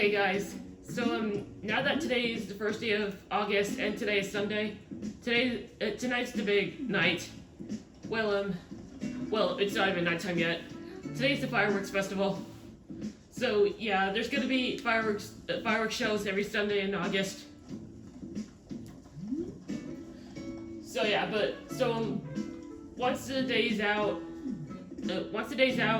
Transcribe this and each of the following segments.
Okay, guys. So now that today is the first day of August and today is Sunday, tonight's the big night. Well, it's not even nighttime yet. Today's the fireworks festival. So yeah, there's gonna be fireworks shows every Sunday in August. So yeah, once the day's out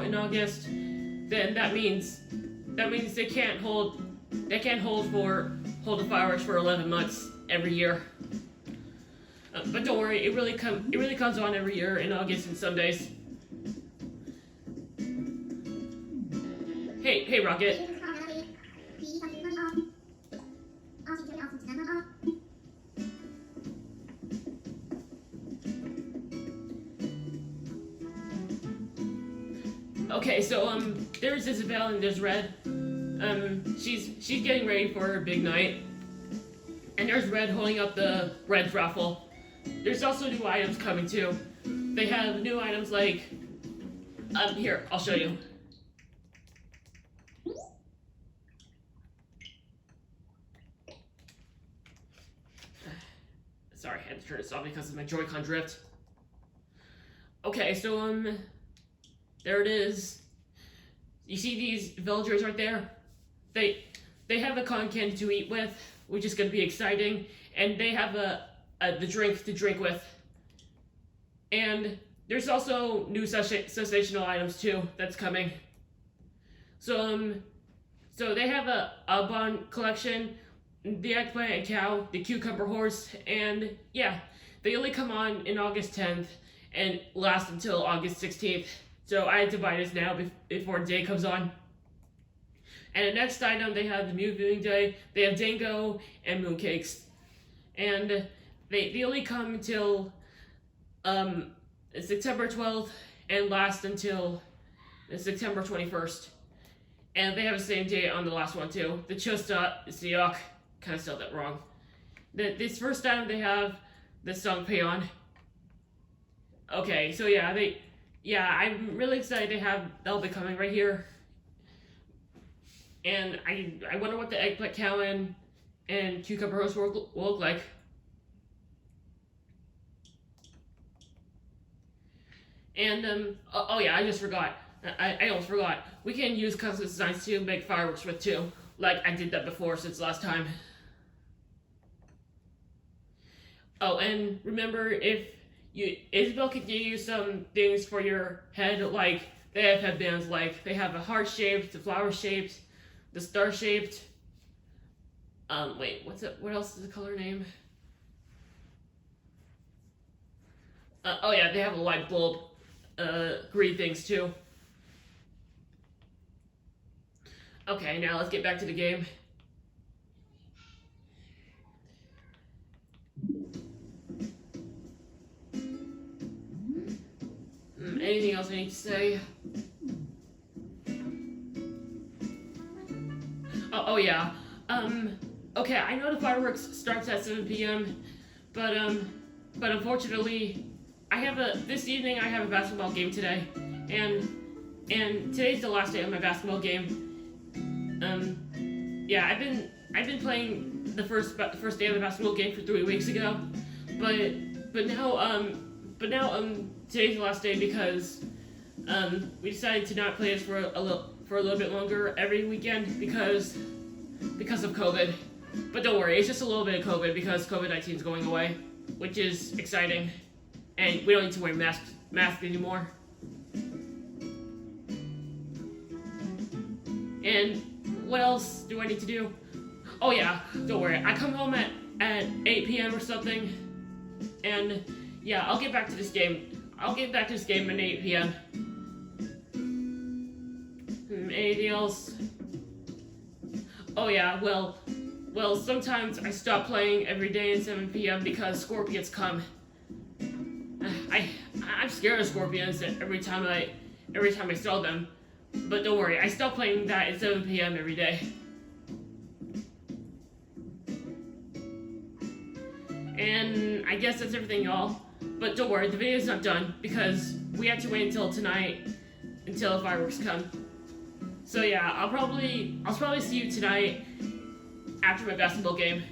in August, then that means they can't hold the fireworks for 11 months every year. But don't worry, it really comes on every year in August and Sundays. Hey, Rocket. Okay, so there's Isabel and there's Red. She's getting ready for her big night. And there's Red holding up the Red's raffle. There's also new items coming too. They have new items like here, I'll show you. Sorry, I had to turn this off because of my Joy-Con drift. Okay, so there it is. You see these villagers right there? They have a cotton candy to eat with, which is gonna be exciting, and they have the drink to drink with. And there's also new sensational items too that's coming. So they have a bond collection, the eggplant and cow, the cucumber horse, and yeah, they only come on in August 10th and last until August 16th. So I had to buy this now before the day comes on. And the next item, they have the Moon Viewing Day. They have Dango and mooncakes, and they only come until September 12th and last until September 21st. And they have the same date on the last one too. The Chosta Siok, kind of spelled that wrong. This first item they have the Song Peon. Okay, so yeah, I'm really excited they'll be coming right here. And I wonder what the eggplant cow and cucumber roast will look like. And oh yeah, I just forgot. I almost forgot. We can use custom designs to make fireworks with too. Like I did that before since last time. Oh, and remember, Isabel can give you some things for your head, like they have headbands, like they have a heart shaped, the flower shaped, the star shaped. Wait, what else is the color name? Oh yeah, they have a light bulb, green things too. Okay, now let's get back to the game. Anything else I need to say? Oh yeah. Okay, I know the fireworks starts at 7 p.m., but unfortunately, this evening I have a basketball game today, and today's the last day of my basketball game. Yeah, I've been playing the first day of the basketball game for 3 weeks ago, but now today's the last day because we decided to not play this for a little bit longer every weekend because of COVID. But don't worry, it's just a little bit of COVID because COVID-19 is going away, which is exciting, and we don't need to wear masks anymore. And what else do I need to do? Oh yeah, don't worry. I come home at 8 p.m. or something, and yeah, I'll get back to this game. I'll get back to this game at 8 p.m. Anything else? Oh yeah, well, sometimes I stop playing every day at 7 p.m. because scorpions come. I'm scared of scorpions every time I saw them. But don't worry, I stop playing that at 7 p.m. every day. And I guess that's everything, y'all. But don't worry, the video's not done because we have to wait until tonight until the fireworks come. So yeah, I'll probably see you tonight after my basketball game.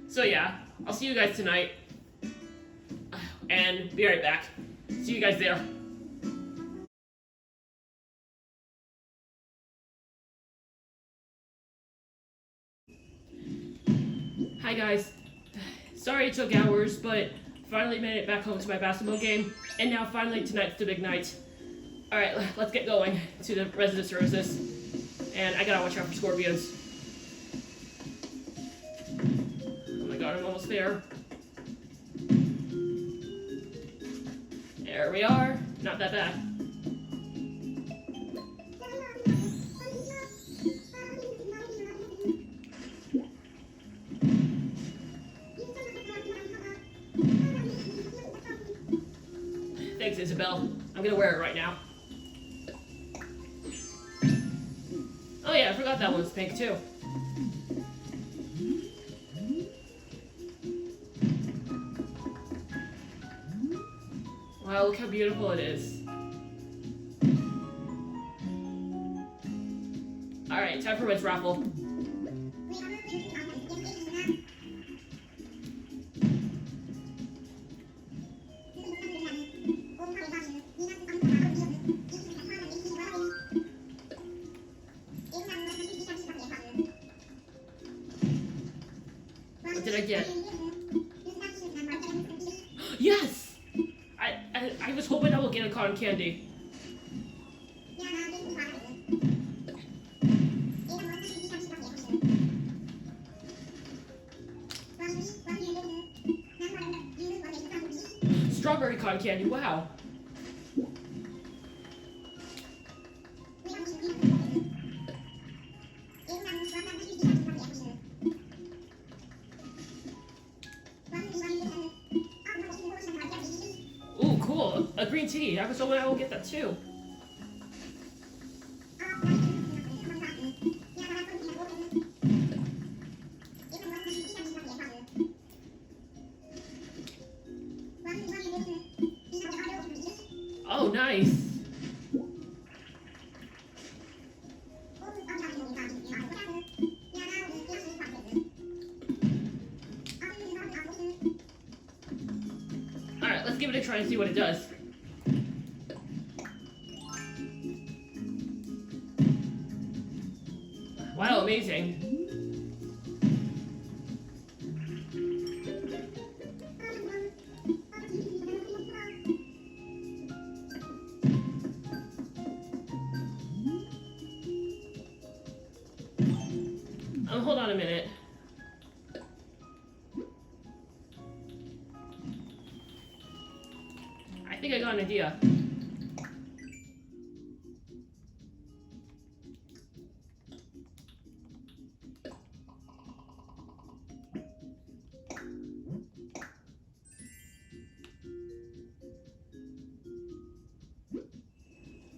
So yeah, I'll see you guys tonight, and be right back. See you guys there. Hi guys. Sorry it took hours, but finally made it back home to my basketball game, and now finally tonight's the big night. Alright, let's get going to the resident services. And I gotta watch out for scorpions. Oh my god, I'm almost there. There we are. Not that bad. Thanks, Isabel. I'm gonna wear it right now. Oh yeah, I forgot that one's pink too. Wow, look how beautiful it is. Alright, time for Red's raffle. What did I get? Yes! I was hoping I would get a cotton candy. Strawberry cotton candy, wow. Ooh, cool. A green tea. I was hoping I will get that too. Oh, nice. Alright, let's give it a try and see what it does. Wow, amazing. Hold on a minute. I think I got an idea.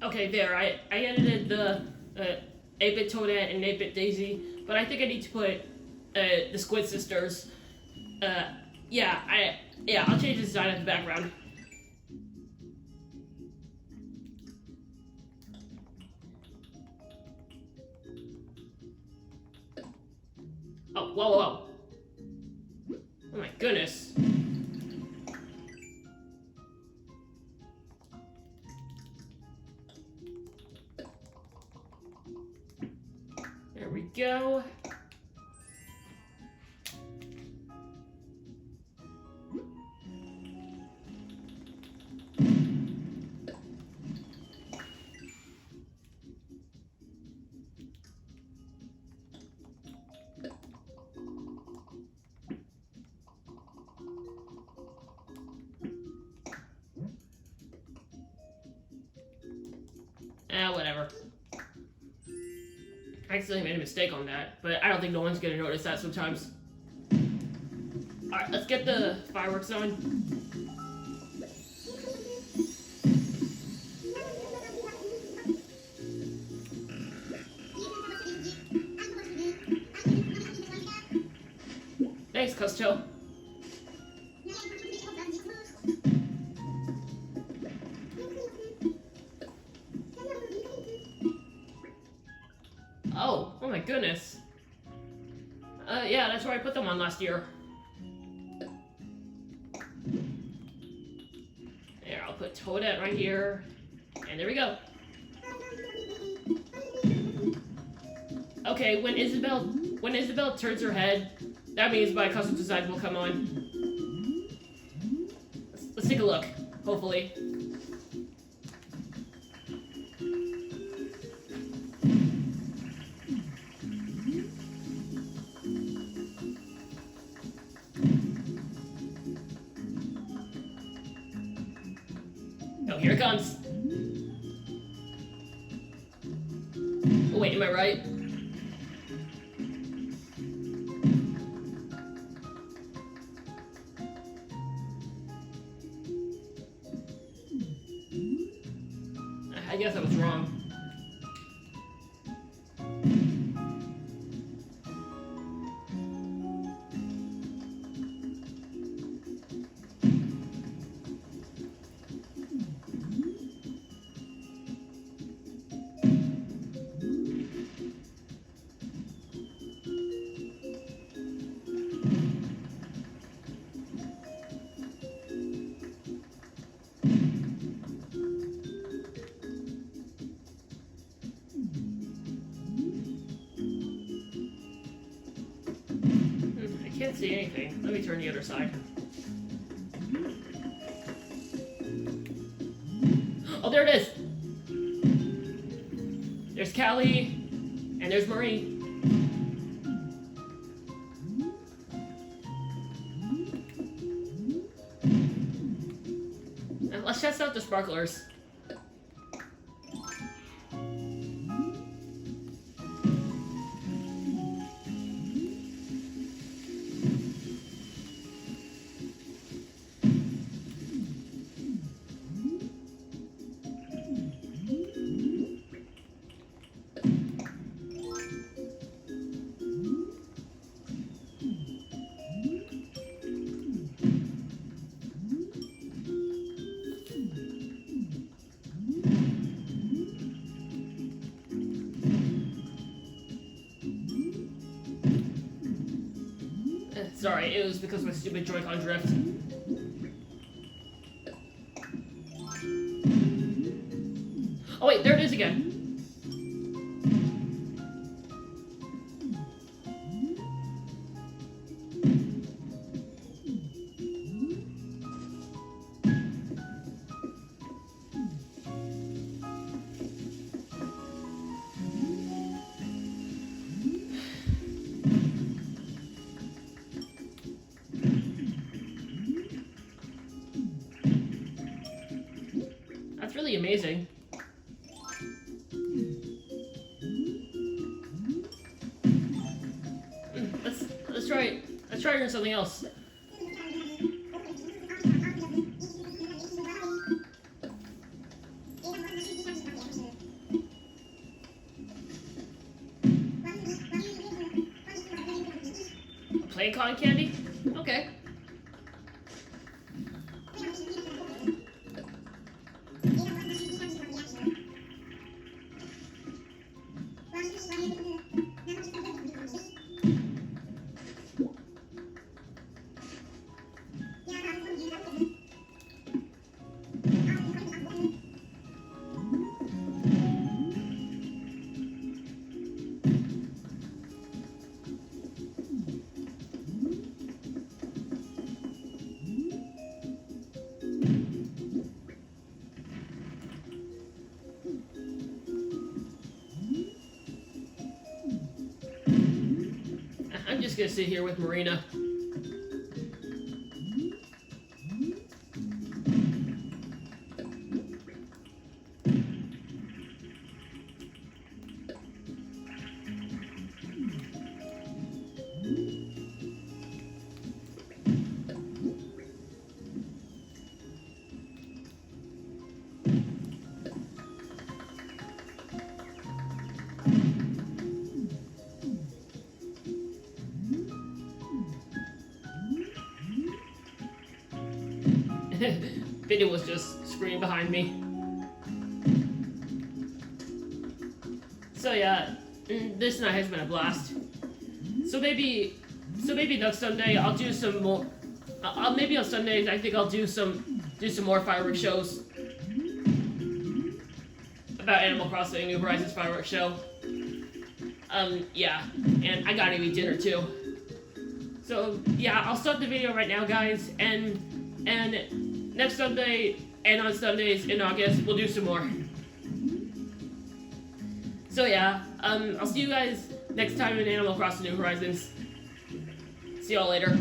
Okay, there. I edited the 8-Bit Toadette and 8-Bit Daisy, but I think I need to put the Squid Sisters. Yeah, I'll change the design of the background. Oh, whoa. Oh my goodness. There we go. Whatever. I accidentally made a mistake on that, but I don't think no one's gonna notice that sometimes. Alright, let's get the fireworks on. Thanks, Custo. goodness. Yeah, that's where I put them on last year. There, I'll put Toadette right here. And there we go. Okay, when Isabelle turns her head, that means my custom design will come on. Let's take a look, hopefully. Oh, here it comes. Oh, wait, am I right? I guess I was wrong. I can't see anything. Let me turn the other side. Oh, there it is! There's Callie, and there's Marie. Now, let's test out the sparklers. Sorry, it was because of my stupid Joy-Con drift. Oh wait, there it is again. That's really amazing. Let's try it. Let's try doing something else. Playing cotton candy? Okay. I'm just gonna sit here with Marina. Video was just screaming behind me. So yeah, this night has been a blast. So maybe next Sunday I'll do some more. Maybe on Sundays I think I'll do some more fireworks shows about Animal Crossing New Horizons fireworks show. Yeah, and I gotta eat dinner too. So yeah, I'll start the video right now, guys, and next Sunday and on Sundays in August we'll do some more. So yeah, I'll see you guys next time in Animal Crossing New Horizons. See y'all later.